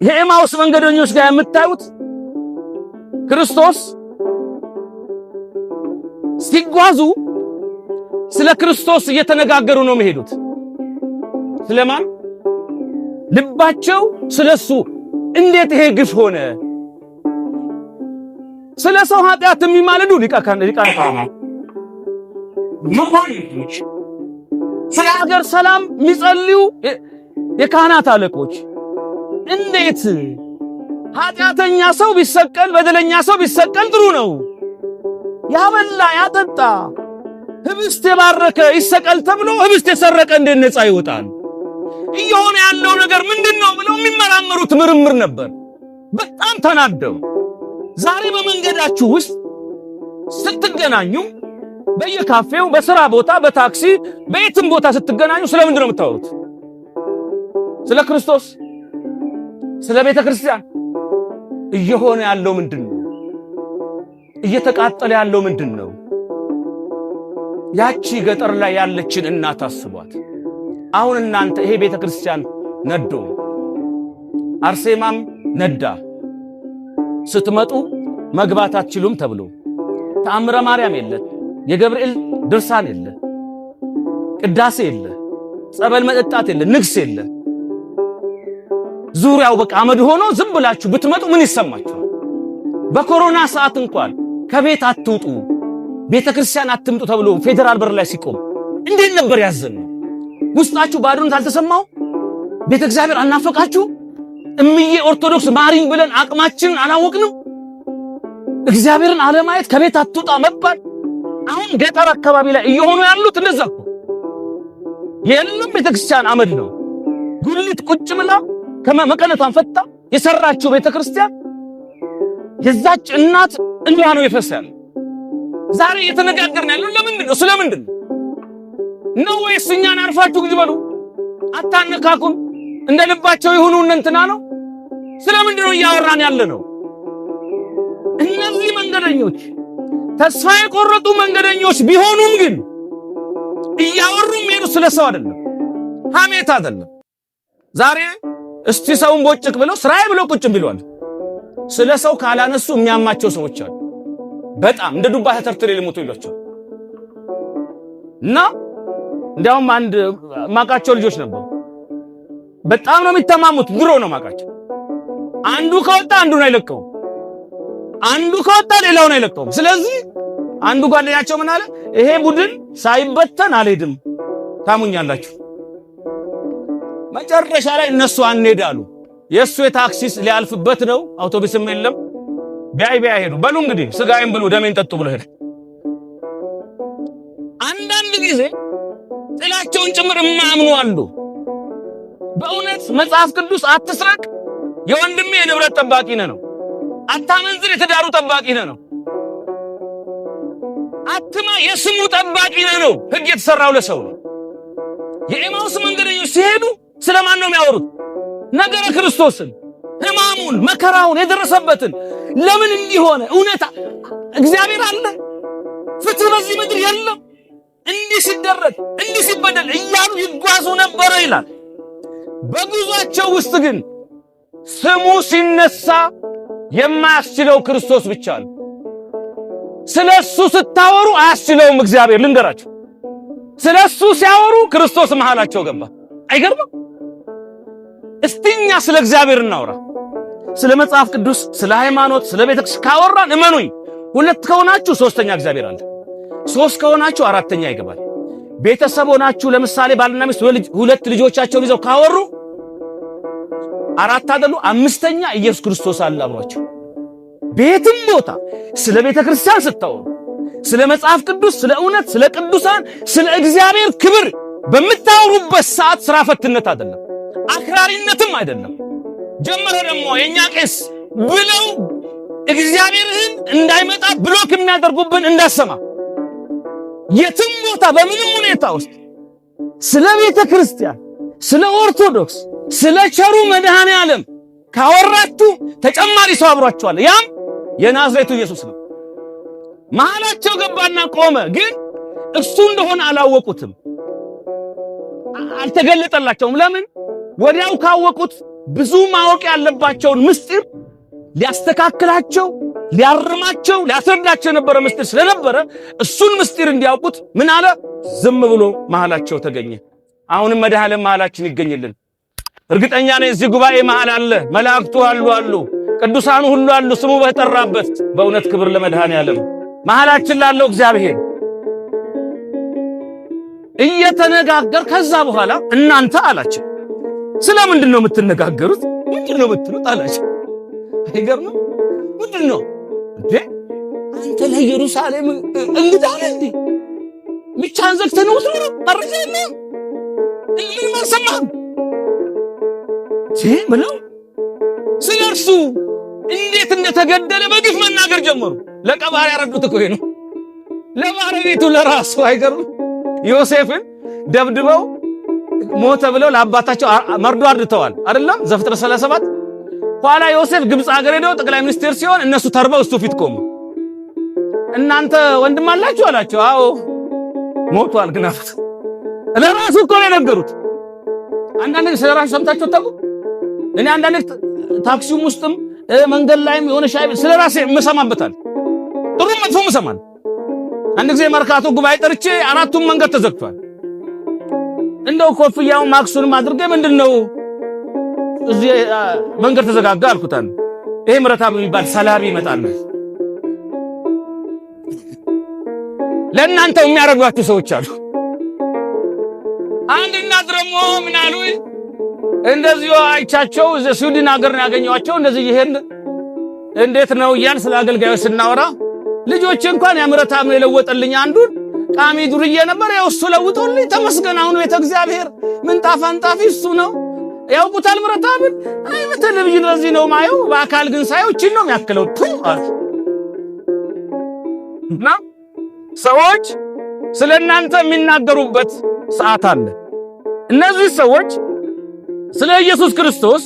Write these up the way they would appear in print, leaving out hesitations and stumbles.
የኤማውስ መንገደኞች ጋር የምታዩት ክርስቶስ ሲጓዙ ስለ ክርስቶስ እየተነጋገሩ ነው የሚሄዱት። ስለማን? ልባቸው ስለሱ እንዴት ይሄ ግፍ ሆነ? ስለ ሰው ኃጢአት የሚማልዱ ሊቃነ ካህናት፣ መኳንንቶች፣ ስለ ሀገር ሰላም የሚጸልዩ የካህናት አለቆች እንዴት ኃጢአተኛ ሰው ቢሰቀል በደለኛ ሰው ቢሰቀል ጥሩ ነው፣ ያበላ ያጠጣ ህብስት የባረከ ይሰቀል ተብሎ ህብስት የሰረቀ እንዴት ነፃ ይወጣል? እየሆነ ያለው ነገር ምንድነው ብለው የሚመራመሩት ምርምር ነበር። በጣም ተናደው ዛሬ በመንገዳችሁ ውስጥ ስትገናኙ በየካፌው፣ በስራ ቦታ፣ በታክሲ፣ በየትም ቦታ ስትገናኙ ስለምንድን ነው የምታወሩት? ስለ ክርስቶስ፣ ስለ ቤተ ክርስቲያን። እየሆነ ያለው ምንድነው? እየተቃጠለ ያለው ምንድነው? ያቺ ገጠር ላይ ያለችን እናት አስቧት። አሁን እናንተ ይሄ ቤተ ክርስቲያን ነዶ፣ አርሴማም ነዳ፣ ስትመጡ መግባት አትችሉም ተብሎ ተአምረ ማርያም የለ፣ የገብርኤል ድርሳን የለ፣ ቅዳሴ የለ፣ ጸበል መጠጣት የለ፣ ንግስ የለ፣ ዙሪያው በቃ አመድ ሆኖ ዝም ብላችሁ ብትመጡ ምን ይሰማችኋል? በኮሮና ሰዓት እንኳን ከቤት አትውጡ፣ ቤተ ክርስቲያን አትምጡ ተብሎ ፌደራል በር ላይ ሲቆም እንዴት ነበር ያዘነው? ውስጣችሁ ባዶነት አልተሰማው? ቤተ እግዚአብሔር አናፈቃችሁ? እምዬ ኦርቶዶክስ ማሪኝ ብለን አቅማችንን አላወቅንም? እግዚአብሔርን አለማየት ከቤት አትውጣ መባል። አሁን ገጠር አካባቢ ላይ እየሆኑ ያሉት እንደዛ እኮ የለም። ቤተ ክርስቲያን አመድ ነው። ጉልት ቁጭ ብላ ከመቀነቷን ፈታ የሰራችው ቤተ ክርስቲያን የዛች እናት እንባ ነው የፈሰሰው። ዛሬ እየተነጋገርን ያለው ለምንድን ነው? ስለምንድን ነው? ወይስ እኛን አርፋችሁ ግድ በሉ አታነካኩን እንደ ልባቸው ይሁኑ እንትና ነው? ስለምንድን ነው እያወራን ያለ ነው? እነዚህ መንገደኞች ተስፋ የቆረጡ መንገደኞች ቢሆኑም ግን እያወሩ የሚሄዱ ስለ ሰው አይደለም፣ ሐሜት አይደለም። ዛሬ እስቲ ሰውን ቦጭቅ ብለው ስራዬ ብለው ቁጭ ብለዋል። ስለ ሰው ካላነሱ የሚያማቸው ሰዎች አሉ። በጣም እንደ ዱባ ተተርትሬ ልሞቱ ይሏቸዋል። እና እንዲያውም አንድ ማቃቸው ልጆች ነበሩ። በጣም ነው የሚተማሙት። ድሮ ነው ማቃቸው። አንዱ ከወጣ አንዱን አይለቀውም፣ አንዱ ከወጣ ሌላውን አይለቀውም። ስለዚህ አንዱ ጓደኛቸው ምን አለ? ይሄ ቡድን ሳይበተን አልሄድም፣ ታሙኛላችሁ። መጨረሻ ላይ እነሱ አንሄዳሉ። የሱ የታክሲስ ሊያልፍበት ነው፣ አውቶቡስም የለም። ቢያይ ሄዱ። በሉ እንግዲህ ስጋዬን ብሉ ደሜን ጠጡ ብሎ ሄደ። አንዳንድ ጊዜ ጥላቸውን ጭምር የማያምኑ አሉ። በእውነት መጽሐፍ ቅዱስ አትስረቅ የወንድሜ የንብረት ጠባቂ ነህ ነው፣ አታመንዝር የትዳሩ ጠባቂ ነህ ነው፣ አትማ የስሙ ጠባቂ ነህ ነው። ሕግ የተሰራው ለሰው ነው። የኤማውስ መንገደኞች ሲሄዱ ስለማን ነው የሚያወሩት? ነገረ ክርስቶስን፣ ሕማሙን፣ መከራውን የደረሰበትን ለምን እንዲሆነ እውነታ እግዚአብሔር አለ፣ ፍትህ በዚህ ምድር የለም፣ እንዲህ ሲደረግ እንዲህ ሲበደል እያሉ ይጓዙ ነበር ይላል። በጉዟቸው ውስጥ ግን ስሙ ሲነሳ የማያስችለው ክርስቶስ ብቻ ነው። ስለሱ ስታወሩ አያስችለውም እግዚአብሔር። ልንገራችሁ፣ ስለሱ ሲያወሩ ክርስቶስ መሃላቸው ገባ። አይገርምም? እስቲኛ ስለ እግዚአብሔር እናውራ። ስለ መጽሐፍ ቅዱስ፣ ስለ ሃይማኖት፣ ስለ ቤተክርስቲያን ካወራን እመኑኝ፣ ሁለት ከሆናችሁ ሶስተኛ እግዚአብሔር አለ። ሶስት ከሆናችሁ አራተኛ ይገባል። ቤተሰብ ሆናችሁ ለምሳሌ ባልና ሚስት ሁለት ልጆቻቸውን ይዘው ካወሩ አራት አይደሉ? አምስተኛ ኢየሱስ ክርስቶስ አለ አብሯቸው። ቤትም ቦታ ስለ ቤተክርስቲያን ስታወሩ፣ ስለ መጽሐፍ ቅዱስ፣ ስለ እውነት፣ ስለ ቅዱሳን፣ ስለ እግዚአብሔር ክብር በምታወሩበት ሰዓት ስራ ፈትነት አይደለም፣ አክራሪነትም አይደለም። ጀመረ ደግሞ የኛ ቄስ ብለው እግዚአብሔርን እንዳይመጣ ብሎክ የሚያደርጉብን እንዳሰማ። የትም ቦታ በምንም ሁኔታ ውስጥ ስለ ቤተ ክርስቲያን፣ ስለ ኦርቶዶክስ፣ ስለ ቸሩ መድኃኔ ዓለም ካወራችሁ ተጨማሪ ሰው አብሯችኋል። ያም የናዝሬቱ ኢየሱስ ነው። መሃላቸው ገባና ቆመ። ግን እሱ እንደሆነ አላወቁትም፣ አልተገለጠላቸውም። ለምን? ወዲያው ካወቁት ብዙ ማወቅ ያለባቸውን ምስጢር ሊያስተካክላቸው፣ ሊያርማቸው፣ ሊያስረዳቸው የነበረ ምስጢር ስለነበረ እሱን ምስጢር እንዲያውቁት ምን አለ? ዝም ብሎ መሃላቸው ተገኘ። አሁንም መድኃኔዓለም መሃላችን ይገኝልን። እርግጠኛ ነኝ እዚህ ጉባኤ መሃል አለ፣ መላእክቱ አሉ፣ ቅዱሳኑ ሁሉ አሉ፣ ስሙ በተጠራበት። በእውነት ክብር ለመድኃኔዓለም። መሃላችን ላለው እግዚአብሔር እየተነጋገር ከዛ በኋላ እናንተ አላቸው ስለምንድን ነው የምትነጋገሩት? ምንድን ነው የምትሉት አላቸው። አይገርምም? ምንድን ነው እንዴ? አንተ ለኢየሩሳሌም እንግዳ ነህ እንዴ? ብቻህን ዘግተህ ነው የምትኖረው? አረጋና ምንም አልሰማህም ብለው ስለ እርሱ እንዴት እንደተገደለ በግፍ መናገር ጀመሩ። ለቀባሪ ያረዱት እኮ ነው፣ ለባለቤቱ ለራሱ። አይገርምም? ዮሴፍን ደብድበው ሞተ ብለው ለአባታቸው መርዶ አድርተዋል አይደለም? ዘፍጥረት 37 ኋላ ዮሴፍ ግብጽ ሀገር ሄዶ ጠቅላይ ሚኒስቴር ሲሆን እነሱ ተርበው እሱ ፊት ቆሙ። እናንተ ወንድም አላችሁ አላቸው። አዎ ሞቷል። ግን አፈት ለራሱ እኮ ነው የነገሩት። አንዳንድ ስለራሱ ሰምታችሁ ታውቁ? እኔ አንዳንድ ታክሲውም ውስጥም መንገድ ላይም የሆነ ሻይ ስለራሴ መሰማበታል። ጥሩ መጥፎ መሰማል። አንድ ጊዜ መርካቶ ጉባኤ ጠርቼ አራቱም መንገድ ተዘግቷል። እንደው ኮፍያውን ማክሱንም አድርጌ ምንድነው እዚህ መንገድ ተዘጋጋ አልኩታን። ይሄ ምረታብ የሚባል ሰላቢ ይመጣል። ለእናንተ የሚያረጋችሁ ሰዎች አሉ። አንድና ደግሞ ምን አሉ? እንደዚህ አይቻቸው ስዊድን ሀገር ነው ያገኘዋቸው። እንደዚህ ይሄን እንዴት ነው እያል ስለ አገልጋዮች ስናወራ ልጆች እንኳን ያምረታም ነው የለወጠልኝ። አንዱን ቃሚ ዱርዬ ነበር፣ ያው እሱ ለውጦልኝ ተመስገን። አሁን ቤተ እግዚአብሔር ምንጣፍ አንጣፊ እሱ ነው። ያውቁታል ምረታምን። አይ በቴሌቪዥን ለዚህ ነው ማየው፣ በአካል ግን ሳየው እቺን ነው የሚያክለው። እና ሰዎች ስለናንተ የሚናገሩበት ሰዓት አለ። እነዚህ ሰዎች ስለ ኢየሱስ ክርስቶስ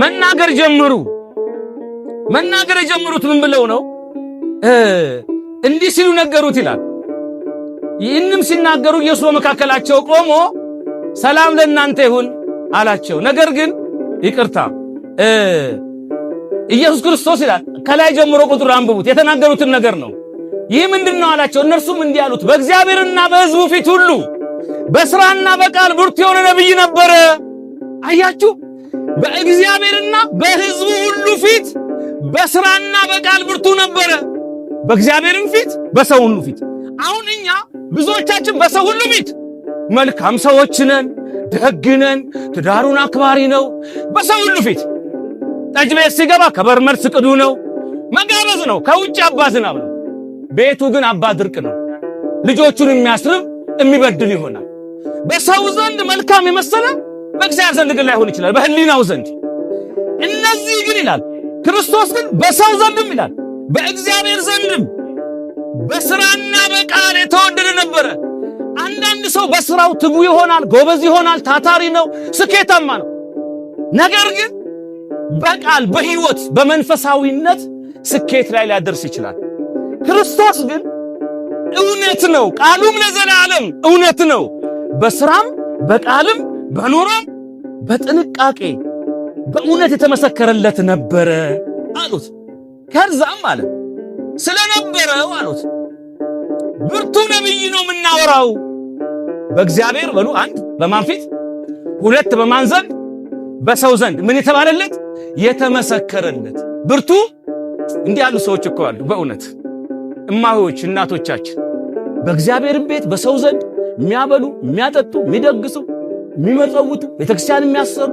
መናገር ጀምሩ። መናገር የጀመሩት ምን ብለው ነው? እንዲህ ሲሉ ነገሩት ይላል። ይህንም ሲናገሩ ኢየሱስ በመካከላቸው ቆሞ ሰላም ለእናንተ ይሁን አላቸው። ነገር ግን ይቅርታ ኢየሱስ ክርስቶስ ይላል ከላይ ጀምሮ ቁጥር አንብቡት፣ የተናገሩትን ነገር ነው። ይህ ምንድነው አላቸው። እነርሱም እንዲህ አሉት፣ በእግዚአብሔርና በሕዝቡ ፊት ሁሉ በሥራና በቃል ብርቱ የሆነ ነቢይ ነበረ። አያችሁ፣ በእግዚአብሔርና በሕዝቡ ሁሉ ፊት በሥራና በቃል ብርቱ ነበረ። በእግዚአብሔርም ፊት በሰው ሁሉ ፊት። አሁን እኛ ብዙዎቻችን በሰው ሁሉ ፊት መልካም ሰዎች ነን፣ ደግ ነን፣ ትዳሩን አክባሪ ነው። በሰው ሁሉ ፊት ጠጅ ቤት ሲገባ ከበር መልስ ቅዱ ነው፣ መጋበዝ ነው። ከውጭ አባ ዝናብ ነው፣ ቤቱ ግን አባ ድርቅ ነው። ልጆቹን የሚያስርብ የሚበድል ይሆናል። በሰው ዘንድ መልካም የመሰለ በእግዚአብሔር ዘንድ ግን ላይሆን ይችላል፣ በህሊናው ዘንድ። እነዚህ ግን ይላል ክርስቶስ ግን በሰው ዘንድም ይላል በእግዚአብሔር ዘንድም በሥራና በቃል የተወደደ ነበረ። አንዳንድ ሰው በሥራው ትጉ ይሆናል፣ ጎበዝ ይሆናል፣ ታታሪ ነው፣ ስኬታማ ነው። ነገር ግን በቃል በሕይወት በመንፈሳዊነት ስኬት ላይ ሊያደርስ ይችላል። ክርስቶስ ግን እውነት ነው፣ ቃሉም ለዘላለም እውነት ነው። በሥራም በቃልም በኑሮም በጥንቃቄ በእውነት የተመሰከረለት ነበረ አሉት። ከዛም አለ ስለነበረው አሉት ብርቱ ነቢይ ነው የምናወራው። በእግዚአብሔር በሉ አንድ፣ በማን ፊት? ሁለት፣ በማን ዘንድ? በሰው ዘንድ ምን የተባለለት? የተመሰከረለት ብርቱ። እንዲህ ያሉ ሰዎች እኮ አሉ በእውነት እማሆች፣ እናቶቻችን በእግዚአብሔር ቤት በሰው ዘንድ የሚያበሉ የሚያጠጡ የሚደግሱ የሚመጸውቱ ቤተክርስቲያን የሚያሰሩ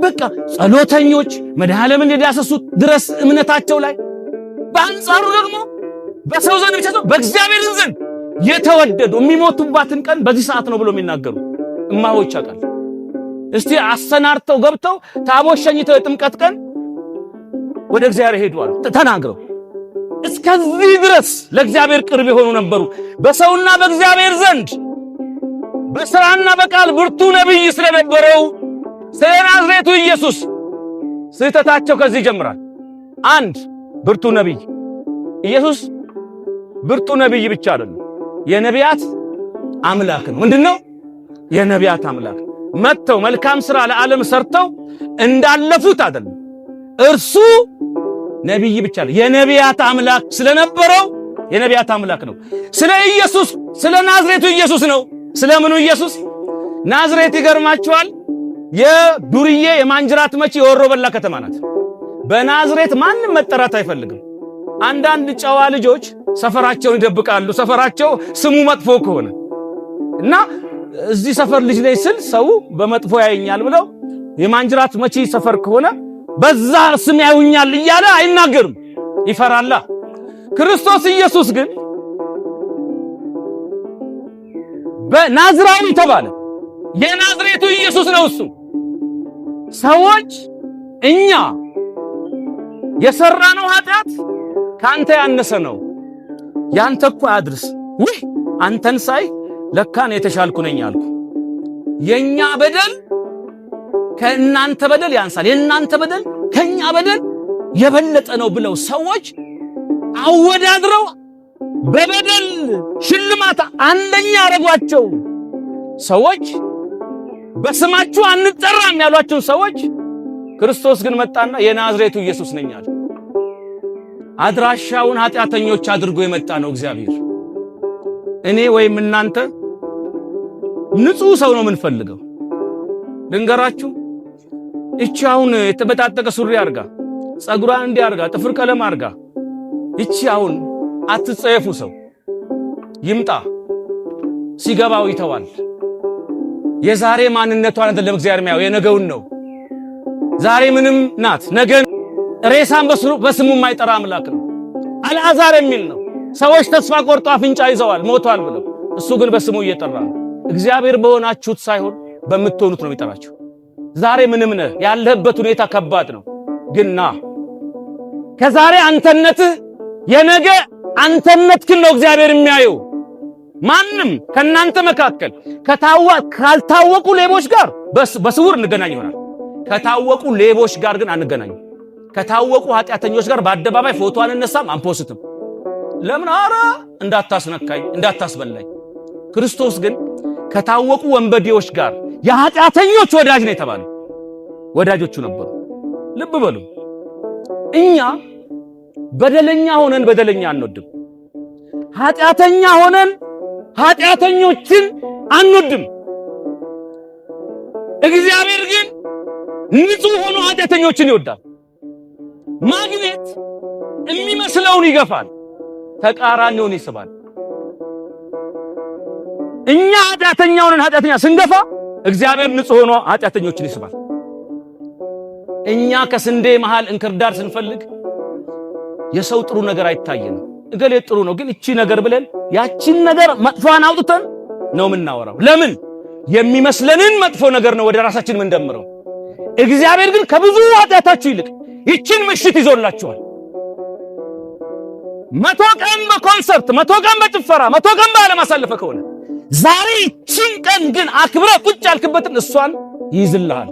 በቃ ጸሎተኞች መድኃኔዓለምን የዳሰሱት ድረስ እምነታቸው ላይ። በአንጻሩ ደግሞ በሰው ዘንድ ብቻ ነው በእግዚአብሔር ዘንድ የተወደዱ የሚሞቱባትን ቀን በዚህ ሰዓት ነው ብሎ የሚናገሩ እማሆች አቃል። እስቲ አሰናርተው ገብተው ታቦት ሸኝተው የጥምቀት ቀን ወደ እግዚአብሔር ሄዱዋል ተናግረው እስከዚህ ድረስ ለእግዚአብሔር ቅርብ የሆኑ ነበሩ። በሰውና በእግዚአብሔር ዘንድ በሥራና በቃል ብርቱ ነቢይ ስለነበረው ስለ ናዝሬቱ ኢየሱስ ስህተታቸው ከዚህ ይጀምራል። አንድ ብርቱ ነቢይ ኢየሱስ ብርቱ ነቢይ ብቻ አይደለም፣ የነቢያት አምላክ ነው። ምንድነው? የነቢያት አምላክ። መጥተው መልካም ሥራ ለዓለም ሰርተው እንዳለፉት አይደለም። እርሱ ነብይ ብቻ ነው። የነቢያት አምላክ ስለነበረው የነቢያት አምላክ ነው። ስለ ኢየሱስ ስለ ናዝሬቱ ኢየሱስ ነው። ስለምኑ ኢየሱስ? ናዝሬት ይገርማችኋል፣ የዱርዬ የማንጅራት መቺ የወሮ በላ ከተማ ናት። በናዝሬት ማንም መጠራት አይፈልግም። አንዳንድ ጨዋ ልጆች ሰፈራቸውን ይደብቃሉ። ሰፈራቸው ስሙ መጥፎ ከሆነ እና እዚህ ሰፈር ልጅ ነኝ ስል ሰው በመጥፎ ያየኛል ብለው የማንጅራት መቺ ሰፈር ከሆነ በዛ ስም ያዩኛል እያለ አይናገርም፣ ይፈራላ። ክርስቶስ ኢየሱስ ግን በናዝራዊ ተባለ። የናዝሬቱ ኢየሱስ ነው እሱ። ሰዎች እኛ የሰራነው ኃጢአት ካንተ ያነሰ ነው፣ ያንተ እኮ አድርስ ወይ አንተን ሳይ ለካን የተሻልኩ ነኝ አልኩ። የኛ በደል ከእናንተ በደል ያንሳል፣ የእናንተ በደል ከኛ በደል የበለጠ ነው ብለው ሰዎች አወዳድረው በበደል ሽልማት አንደኛ ያረጓቸው ሰዎች፣ በስማችሁ አንጠራም ያሏቸው ሰዎች፣ ክርስቶስ ግን መጣና የናዝሬቱ ኢየሱስ ነኝ አለ። አድራሻውን ኃጢአተኞች አድርጎ የመጣ ነው እግዚአብሔር። እኔ ወይም እናንተ ንጹህ ሰው ነው የምንፈልገው። ልንገራችሁ፣ እቺ አሁን የተበጣጠቀ ሱሪ አርጋ ጸጉሯን እንዲህ አርጋ ጥፍር ቀለም አርጋ እቺ አሁን አትጸየፉ ሰው ይምጣ ሲገባው ይተዋል። የዛሬ ማንነቷን አይደለም እግዚአብሔር የሚያየው የነገውን ነው። ዛሬ ምንም ናት፣ ነገ ሬሳን በስሙ የማይጠራ አምላክ ነው። አልዓዛር የሚል ነው። ሰዎች ተስፋ ቆርጦ አፍንጫ ይዘዋል ሞቷል ብለው፣ እሱ ግን በስሙ እየጠራ ነው። እግዚአብሔር በሆናችሁት ሳይሆን በምትሆኑት ነው የሚጠራችሁ። ዛሬ ምንም ነህ፣ ያለህበት ሁኔታ ከባድ ነው፣ ግን ና ከዛሬ አንተነትህ የነገ አንተነትህን ነው እግዚአብሔር የሚያየው። ማንም ከናንተ መካከል ካልታወቁ ሌቦች ጋር በስውር እንገናኝ ይሆናል። ከታወቁ ሌቦች ጋር ግን አንገናኝም። ከታወቁ ኃጢአተኞች ጋር በአደባባይ ፎቶ አንነሳም፣ አንፖስትም። ለምን? አረ እንዳታስነካኝ፣ እንዳታስበላኝ። ክርስቶስ ግን ከታወቁ ወንበዴዎች ጋር የኃጢአተኞች ወዳጅ ነው የተባለው። ወዳጆቹ ነበሩ። ልብ በሉ፣ እኛ በደለኛ ሆነን በደለኛ አንወድም። ኃጢአተኛ ሆነን ኃጢአተኞችን አንወድም። እግዚአብሔር ግን ንጹህ ሆኖ ኃጢአተኞችን ይወዳል። ማግኔት የሚመስለውን ይገፋል፣ ተቃራኒውን ይስባል። እኛ ኃጢአተኛ ሆነን ኃጢአተኛ ስንገፋ እግዚአብሔር ንጹህ ሆኖ ኃጢአተኞችን ይስባል። እኛ ከስንዴ መሃል እንክርዳድ ስንፈልግ የሰው ጥሩ ነገር አይታየንም። እገሌ ጥሩ ነው ግን እቺ ነገር ብለን ያቺን ነገር መጥፎን አውጥተን ነው የምናወራው። ለምን? የሚመስለንን መጥፎ ነገር ነው ወደ ራሳችን የምንደምረው። እግዚአብሔር ግን ከብዙ ኃጢአታችሁ ይልቅ ይቺን ምሽት ይዞላችኋል። 100 ቀን በኮንሰርት 100 ቀን በጭፈራ 100 ቀን በዓለም አሳልፈ ከሆነ ዛሬ ይቺን ቀን ግን አክብረ ቁጭ ያልክበትን እሷን ይይዝልሃል።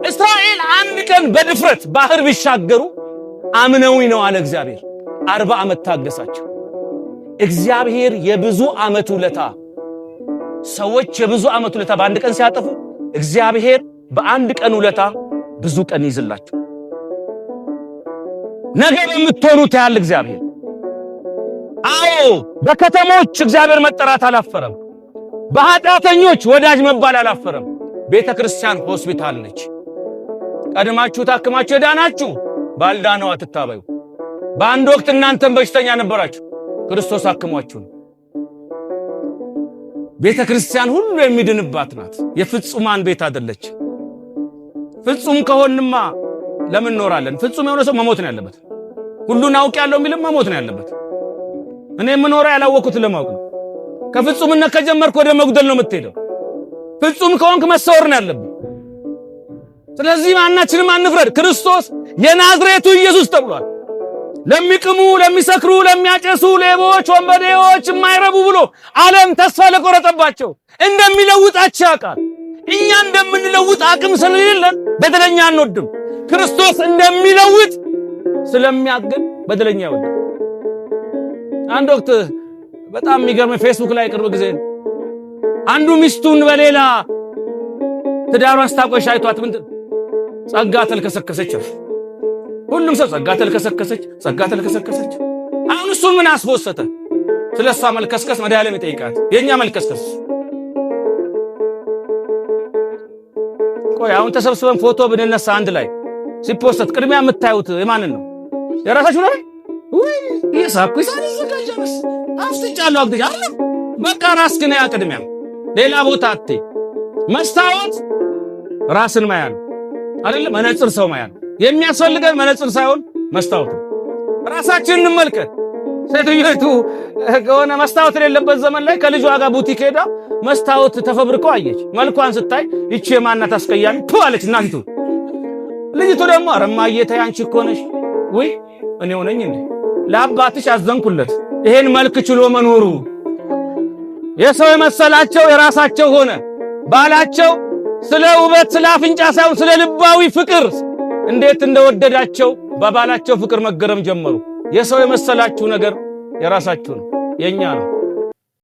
እስራኤል አንድ ቀን በድፍረት ባህር ቢሻገሩ አምነውኝ ነው አለ እግዚአብሔር። 40 ዓመት ታገሳቸው። እግዚአብሔር የብዙ ዓመት ውለታ፣ ሰዎች የብዙ ዓመት ውለታ በአንድ ቀን ሲያጠፉ እግዚአብሔር በአንድ ቀን ውለታ ብዙ ቀን ይዝላችሁ። ነገ በምትሆኑት ያህል እግዚአብሔር። አዎ በከተሞች እግዚአብሔር መጠራት አላፈረም። በኃጢአተኞች ወዳጅ መባል አላፈረም። ቤተክርስቲያን ሆስፒታል ነች። ቀድማችሁ ታክማችሁ የዳናችሁ ባልዳነው አትታበዩ። በአንድ ወቅት እናንተም በሽተኛ ነበራችሁ፣ ክርስቶስ አክሟችሁ ነው። ቤተክርስቲያን ሁሉ የሚድንባት ናት። የፍጹማን ቤት አይደለች። ፍጹም ከሆንማ ለምን ኖራለን? ፍጹም የሆነ ሰው መሞት ነው ያለበት። ሁሉን አውቃለሁ የሚልም መሞት ነው ያለበት። እኔ የምኖረው ያላወቅኩት ለማወቅ ነው። ከፍጹምነት ከጀመርክ ወደ መጉደል ነው የምትሄደው። ፍጹም ከሆንክ መሰወር ነው ያለበት። ስለዚህ ማናችንም አንፍረድ። ክርስቶስ የናዝሬቱ ኢየሱስ ተብሏል። ለሚቅሙ፣ ለሚሰክሩ፣ ለሚያጨሱ፣ ሌቦች፣ ወንበዴዎች የማይረቡ ብሎ ዓለም ተስፋ ለቆረጠባቸው እንደሚለውጣቸው ያውቃል። እኛ እንደምንለውጥ አቅም ስለሌለን በደለኛ አንወድም። ክርስቶስ እንደሚለውጥ ስለሚያገን በደለኛ ይወድ። አንድ ወቅት በጣም የሚገርም ፌስቡክ ላይ ቅርብ ጊዜ አንዱ ሚስቱን በሌላ ትዳሯን ስታቆሽ አይቷት ጸጋ ተልከሰከሰች። ሁሉም ሰው ጸጋ ተልከሰከሰች። አሁን እሱ ምን አስቦሰተ? ስለሷ መልከስከስ መድኃኒዓለም ይጠይቃት። የኛ መልከስከስ ቆይ አሁን ተሰብስበን ፎቶ ብንነሳ አንድ ላይ ሲፖስት ቅድሚያ የምታዩት የማንን ነው? የራሳችሁ ነው ወይ? ይሳኩ ይሳዘጋጀስ አፍጥጫለሁ አግደጃለሁ። በቃ ራስ ግን ያ ቅድሚያ ሌላ ቦታ አትይ። መስታወት ራስን ማያን አይደለም፣ መነጽር ሰው ማያን። የሚያስፈልገን መነጽር ሳይሆን መስታወት። ራሳችንን እንመልከት። ሴትዮቱ ከሆነ መስታወት የሌለበት ዘመን ላይ ከልጇ ጋር ቡቲክ ሄዳ መስታወት ተፈብርቆ አየች። መልኳን ስታይ ይቺ የማናት አስቀያሚ አለች እናንቱ። ልጅቱ ደግሞ አረማዬ ተይ አንቺ እኮ ነሽ ወይ እኔ ሆነኝ እንዴ? ለአባትሽ አዘንኩለት። ይሄን መልክ ችሎ መኖሩ የሰው የመሰላቸው የራሳቸው ሆነ። ባላቸው ስለ ውበት ስለ አፍንጫ ሳይሆን ስለ ልባዊ ፍቅር እንዴት እንደወደዳቸው በባላቸው ፍቅር መገረም ጀመሩ። የሰው የመሰላችሁ ነገር የራሳችሁ ነው፣ የኛ ነው።